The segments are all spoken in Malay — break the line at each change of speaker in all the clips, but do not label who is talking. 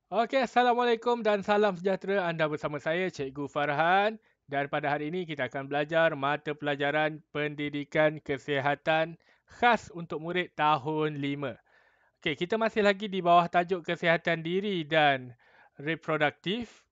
Okey, Assalamualaikum dan salam sejahtera. Anda bersama saya, Cikgu Farhan. Dan pada hari ini kita akan belajar mata pelajaran pendidikan kesihatan khas untuk murid tahun 5. Okey, kita masih lagi di bawah tajuk kesihatan diri dan reproduktif.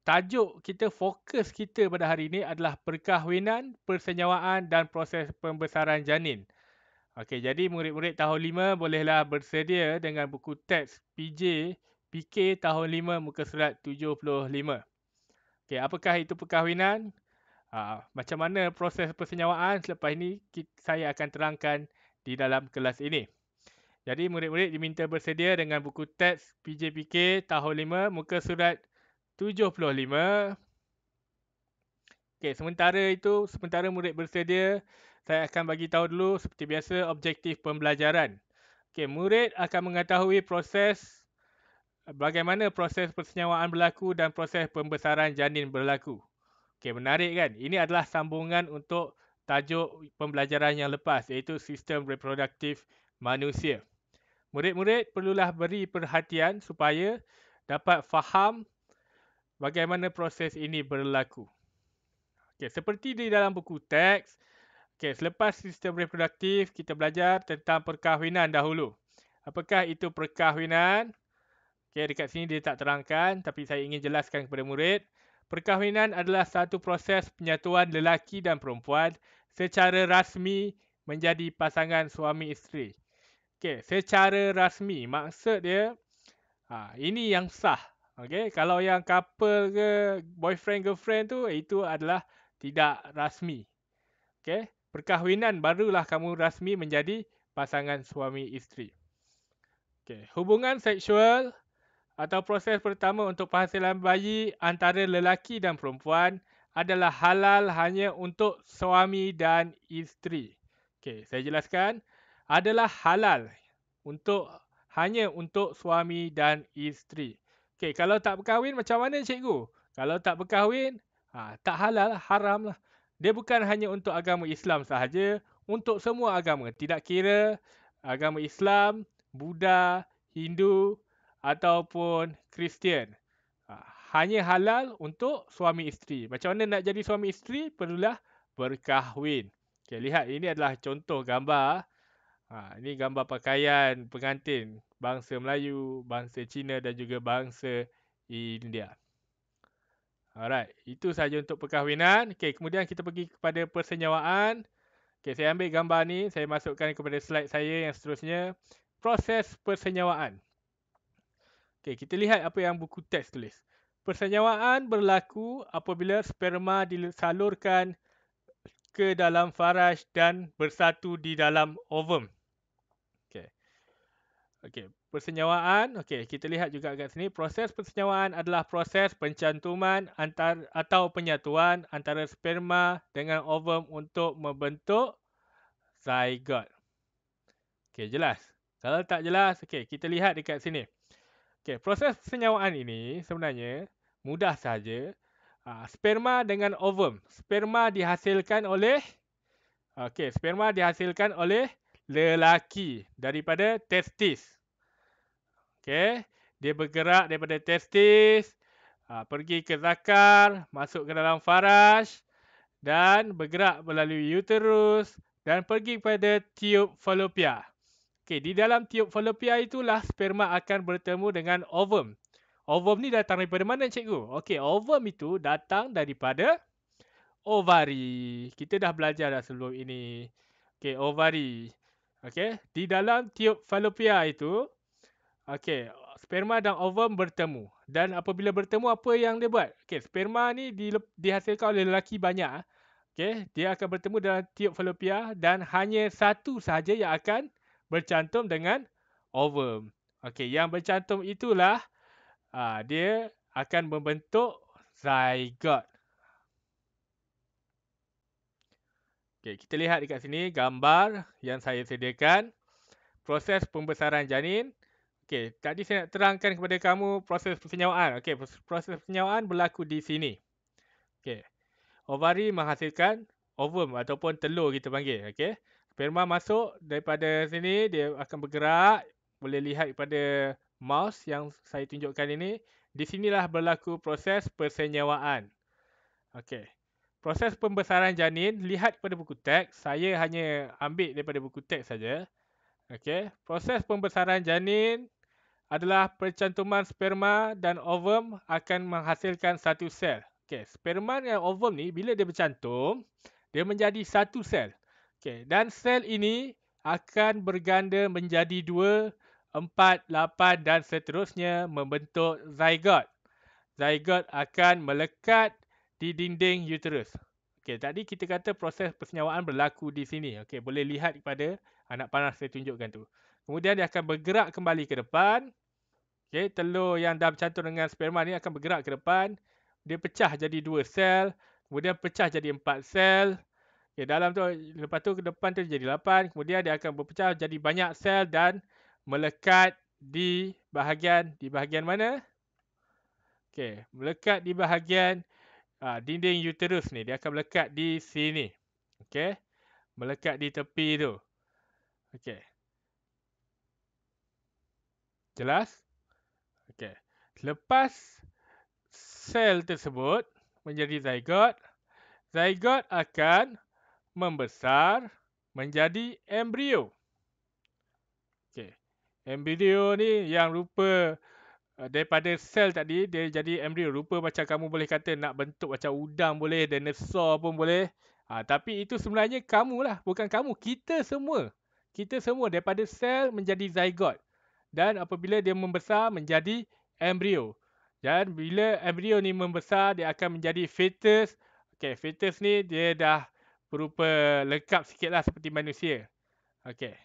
Tajuk kita, fokus kita pada hari ini adalah perkahwinan, persenyawaan dan proses pembesaran janin. Okey, jadi murid-murid tahun 5 bolehlah bersedia dengan buku teks PK tahun 5 muka surat 75. Okey, apakah itu perkahwinan? Macam mana proses persenyawaan? Selepas ini saya akan terangkan di dalam kelas ini. Jadi murid-murid diminta bersedia dengan buku teks PK tahun 5 muka surat 75. Okey, sementara murid bersedia, saya akan bagi tahu dulu seperti biasa objektif pembelajaran. Okey, murid akan mengetahui bagaimana proses persenyawaan berlaku dan proses pembesaran janin berlaku. Okey, menarik kan? Ini adalah sambungan untuk tajuk pembelajaran yang lepas, iaitu sistem reproduktif manusia. Murid-murid perlulah beri perhatian supaya dapat faham bagaimana proses ini berlaku. Okey, seperti di dalam buku teks, selepas sistem reproduktif, kita belajar tentang perkahwinan dahulu. Apakah itu perkahwinan? Dekat sini dia tak terangkan, tapi saya ingin jelaskan kepada murid. Perkahwinan adalah satu proses penyatuan lelaki dan perempuan secara rasmi menjadi pasangan suami isteri. Secara rasmi, maksud dia, ini yang sah. Kalau yang couple ke boyfriend girlfriend tu, itu adalah tidak rasmi. Perkahwinan barulah kamu rasmi menjadi pasangan suami isteri. Hubungan seksual atau proses pertama untuk penghasilan bayi antara lelaki dan perempuan adalah halal hanya untuk suami dan isteri. Saya jelaskan. Adalah halal hanya untuk suami dan isteri. Kalau tak berkahwin macam mana cikgu? Kalau tak berkahwin, tak halal, haram lah. Dia bukan hanya untuk agama Islam sahaja, untuk semua agama. Tidak kira agama Islam, Buddha, Hindu ataupun Kristian. Hanya halal untuk suami isteri. Macam mana nak jadi suami isteri? Perlulah berkahwin. Lihat, ini adalah contoh gambar. Ini gambar pakaian pengantin bangsa Melayu, bangsa Cina dan juga bangsa India. Alright, itu sahaja untuk perkahwinan. Kemudian kita pergi kepada persenyawaan. Saya ambil gambar ni, saya masukkan kepada slide saya yang seterusnya. Proses persenyawaan. Kita lihat apa yang buku teks tulis. Persenyawaan berlaku apabila sperma disalurkan ke dalam faraj dan bersatu di dalam ovum. Persenyawaan. Kita lihat juga kat sini. Proses persenyawaan adalah proses pencantuman atau penyatuan antara sperma dengan ovum untuk membentuk zygote. Jelas? Kalau tak jelas, kita lihat dekat sini. Proses persenyawaan ini sebenarnya mudah saja. Sperma dengan ovum. Sperma dihasilkan oleh lelaki daripada testis. Dia bergerak daripada testis, pergi ke zakar, masuk ke dalam faraj dan bergerak melalui uterus dan pergi kepada tiub falopia. Di dalam tiub falopia itulah sperma akan bertemu dengan ovum. Ovum ni datang daripada mana cikgu? Ovum itu datang daripada ovari. Kita dah belajar dah sebelum ini. Ovari. Di dalam tiub falopia itu, sperma dan ovum bertemu. Dan apabila bertemu, apa yang dia buat? Sperma ni dihasilkan oleh lelaki banyak. Dia akan bertemu dalam tiub falopia dan hanya satu sahaja yang akan bercantum dengan ovum. Yang bercantum itulah dia akan membentuk zygote. Kita lihat dekat sini gambar yang saya sediakan. Proses pembesaran janin. Tadi saya nak terangkan kepada kamu proses persenyawaan. Proses persenyawaan berlaku di sini. Ovari menghasilkan ovum ataupun telur kita panggil. Sperma masuk daripada sini, dia akan bergerak. Boleh lihat pada mouse yang saya tunjukkan ini, di sinilah berlaku proses persenyawaan. Okey. Proses pembesaran janin, lihat pada buku teks. Saya hanya ambil daripada buku teks saja. Okey. Proses pembesaran janin adalah percantuman sperma dan ovum akan menghasilkan satu sel. Okey, sperma dan ovum ni bila dia bercantum, dia menjadi satu sel. Okey, dan sel ini akan berganda menjadi 2, 4, 8 dan seterusnya membentuk zygote. Zygote akan melekat di dinding uterus. Okey, tadi kita kata proses persenyawaan berlaku di sini. Okey, boleh lihat pada anak panah saya tunjukkan tu. Kemudian dia akan bergerak kembali ke depan. Okey, telur yang dah bercantum dengan sperma ni akan bergerak ke depan. Dia pecah jadi 2 sel. Kemudian pecah jadi 4 sel. Okey, dalam tu, lepas tu ke depan tu jadi 8. Kemudian dia akan berpecah jadi banyak sel dan melekat di bahagian mana? Okey, melekat di bahagian dinding uterus ni. Dia akan melekat di sini. Okey, melekat di tepi tu. Okey. Jelas? Okey. Lepas sel tersebut menjadi zygote, zygote akan membesar menjadi embrio. Okey. Embrio ni yang rupa daripada sel tadi dia jadi embrio. Rupa macam kamu boleh kata nak bentuk macam udang boleh, dinosaur pun boleh. Tapi itu sebenarnya kamu lah, bukan kamu. Kita semua. Kita semua daripada sel menjadi zygote. Dan apabila dia membesar menjadi embrio. Dan bila embrio ni membesar, dia akan menjadi fetus. Okey, fetus ni dia dah berupa lengkap sikitlah seperti manusia. Okey.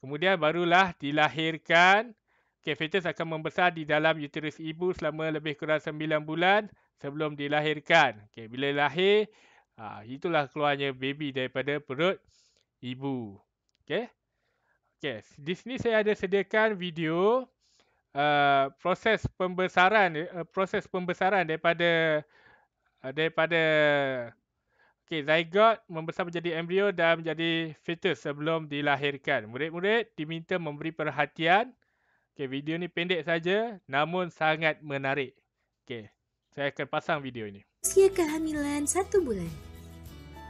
Kemudian barulah dilahirkan. Okey, fetus akan membesar di dalam uterus ibu selama lebih kurang 9 bulan sebelum dilahirkan. Okey, bila lahir, itulah keluarnya baby daripada perut ibu. Okey. Okey, di sini saya ada sediakan video proses pembesaran daripada zygote membesar menjadi embrio dan menjadi fetus sebelum dilahirkan. Murid-murid diminta memberi perhatian. Okey, video ni pendek saja namun sangat menarik. Okey, saya akan pasang video ini.
Usia kehamilan 1 bulan.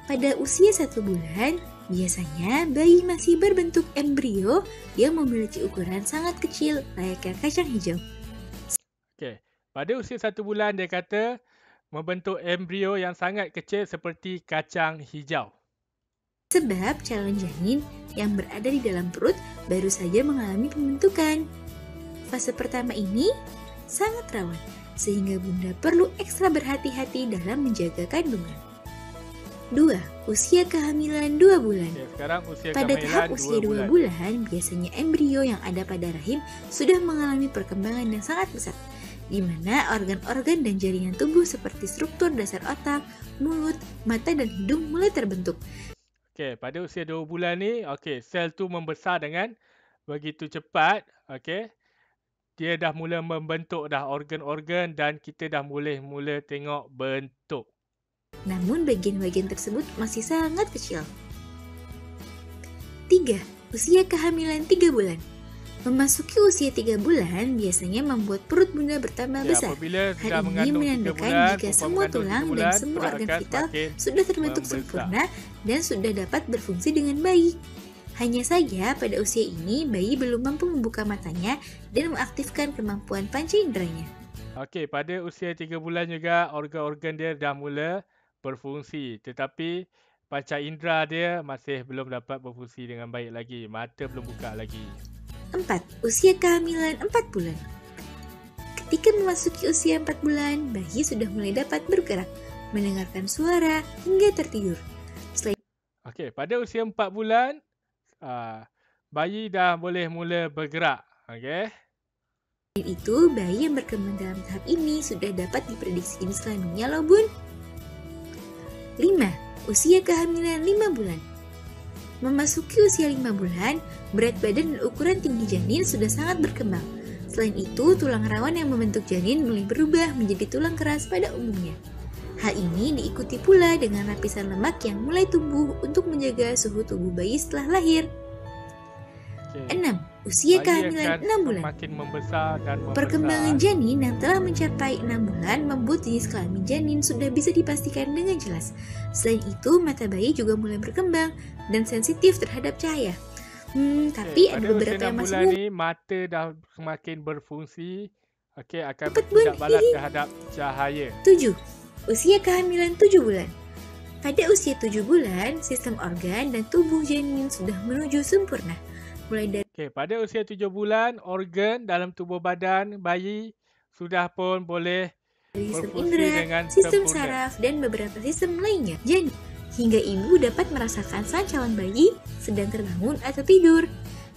Pada usia 1 bulan, biasanya bayi masih berbentuk embrio yang memiliki ukuran sangat kecil layaknya kacang hijau.
Okey, pada usia 1 bulan dia kata membentuk embrio yang sangat kecil seperti kacang hijau.
Sebab calon janin yang berada di dalam perut baru saja mengalami pembentukan. Fase pertama ini sangat rawan, sehingga bunda perlu ekstra berhati-hati dalam menjaga kandungan. 2. Usia kehamilan 2 bulan.
Okey, sekarang usia
Pada
kehamilan
tahap usia 2 bulan, biasanya embrio yang ada pada rahim sudah mengalami perkembangan yang sangat pesat, di mana organ-organ dan jaringan tubuh seperti struktur dasar otak, mulut, mata, dan hidung mulai terbentuk.
Okey, pada usia 2 bulan ni, okey, sel tu membesar dengan begitu cepat, okey. Dia dah mula membentuk dah organ-organ dan kita dah mula tengok bentuk.
Namun bagian-bagian tersebut masih sangat kecil. 3. Usia kehamilan 3 bulan. Memasuki usia 3 bulan biasanya membuat perut bunda bertambah besar. Hal ini menandakan jika semua tulang dan semua organ vital sudah terbentuk sempurna dan sudah dapat berfungsi dengan baik. Hanya saja pada usia ini bayi belum mampu membuka matanya dan mengaktifkan kemampuan panca inderanya.
Okey, pada usia 3 bulan juga organ-organ dia dah mula berfungsi, tetapi panca indera dia masih belum dapat berfungsi dengan baik lagi. Mata belum buka lagi.
4. Usia kehamilan 4 bulan. Ketika memasuki usia 4 bulan, bayi sudah mulai dapat bergerak, mendengarkan suara, hingga tertidur.
Okey, pada usia 4 bulan, bayi dah boleh mula bergerak. Okey.
Selain itu, bayi yang berkembang dalam tahap ini sudah dapat diprediksi jenis kelaminnya loh bun. 5. Usia kehamilan 5 bulan. Memasuki usia 5 bulan, berat badan dan ukuran tinggi janin sudah sangat berkembang. Selain itu, tulang rawan yang membentuk janin mulai berubah menjadi tulang keras pada umumnya. Hal ini diikuti pula dengan lapisan lemak yang mulai tumbuh untuk menjaga suhu tubuh bayi setelah lahir.
Okey.
6. Usia
Bayi
kehamilan
akan
6 bulan.
semakin membesar dan
Perkembangan
membesar.
janin yang telah mencapai 6 bulan membuat jenis kelamin janin sudah bisa dipastikan dengan jelas. Selain itu, mata bayi juga mulai berkembang dan sensitif terhadap cahaya. Tapi ada
pada
beberapa
usia 6
yang masih
bulan
belum
ni mata dah semakin berfungsi. Akan
dapat, Bun.
bertindak balas terhadap cahaya.
7. Usia kehamilan 7 bulan. Pada usia 7 bulan, sistem organ dan tubuh janin sudah menuju sempurna. Mulai dari
Pada usia 7 bulan, organ dalam tubuh badan bayi sudah pun boleh
sistem
berfungsi
indera,
dengan
sistem
sempurna.
saraf, dan beberapa sistem lainnya. Janin hingga ibu dapat merasakan sang calon bayi sedang terbangun atau tidur.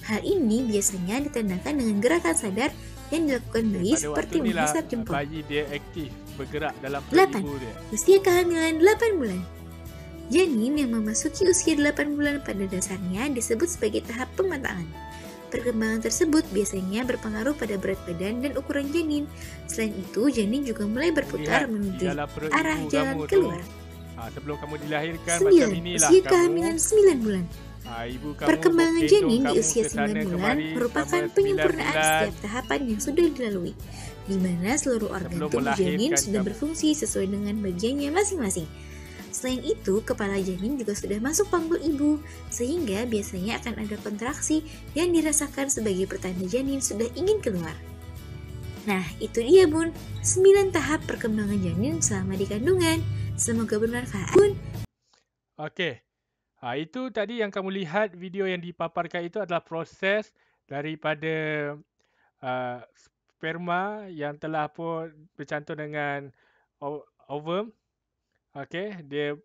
Hal ini biasanya ditandakan dengan gerakan sadar yang dilakukan bayi
Pada
seperti
waktu inilah
menghisap jempol.
bayi dia aktif bergerak dalam perut
8.
ibu dia.
Usia kehamilan 8 bulan. Janin yang memasuki usia 8 bulan pada dasarnya disebut sebagai tahap pematangan. Perkembangan tersebut biasanya berpengaruh pada berat badan dan ukuran janin. Selain itu, janin juga mulai berputar
Lihat
menuju
di dalam perut
arah
ibu
jalan
kamu
keluar.
sebelum kamu dilahirkan macam
9.
inilah
Usia
kamu.
kehamilan 9 bulan.
Ibu kamu
Perkembangan
gendong
janin di
kamu
usia
ke sana
9 bulan
kemari
merupakan
selama 9
penyempurnaan
bulan.
setiap tahapan yang sudah dilalui, di mana seluruh organ
Sebelum
tubuh janin
melahirkan
sudah
kamu.
berfungsi sesuai dengan bagiannya masing-masing. Selain itu, kepala janin juga sudah masuk panggul ibu, sehingga biasanya akan ada kontraksi yang dirasakan sebagai pertanda janin sudah ingin keluar. Nah, itu dia, Bun, 9 tahap perkembangan janin selama di kandungan. Semoga bermanfaat, Bun.
Okey. Itu tadi yang kamu lihat video yang dipaparkan itu adalah proses daripada sperma yang telah pun bercantum dengan ovum. Okey, dia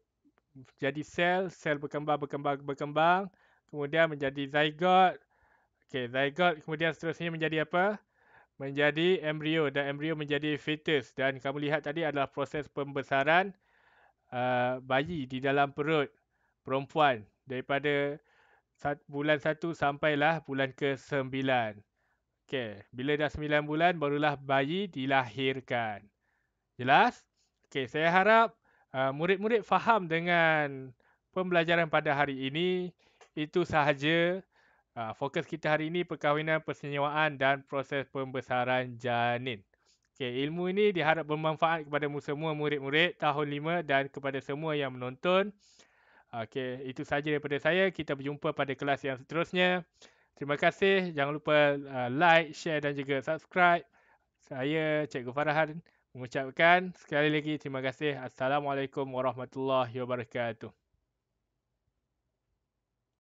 jadi sel berkembang, kemudian menjadi zygote. Zygote kemudian seterusnya menjadi apa? Menjadi embrio dan embrio menjadi fetus, dan kamu lihat tadi adalah proses pembesaran bayi di dalam perut perempuan daripada bulan 1 sampailah bulan ke-9. Bila dah 9 bulan barulah bayi dilahirkan. Jelas? Saya harap murid-murid faham dengan pembelajaran pada hari ini. Itu sahaja. Fokus kita hari ini perkahwinan, persenyawaan dan proses pembesaran janin. Ilmu ini diharap bermanfaat kepada semua murid-murid tahun 5 dan kepada semua yang menonton. Itu sahaja daripada saya. Kita berjumpa pada kelas yang seterusnya. Terima kasih. Jangan lupa like, share dan juga subscribe. Saya Cikgu Farhan mengucapkan sekali lagi terima kasih. Assalamualaikum warahmatullahi wabarakatuh.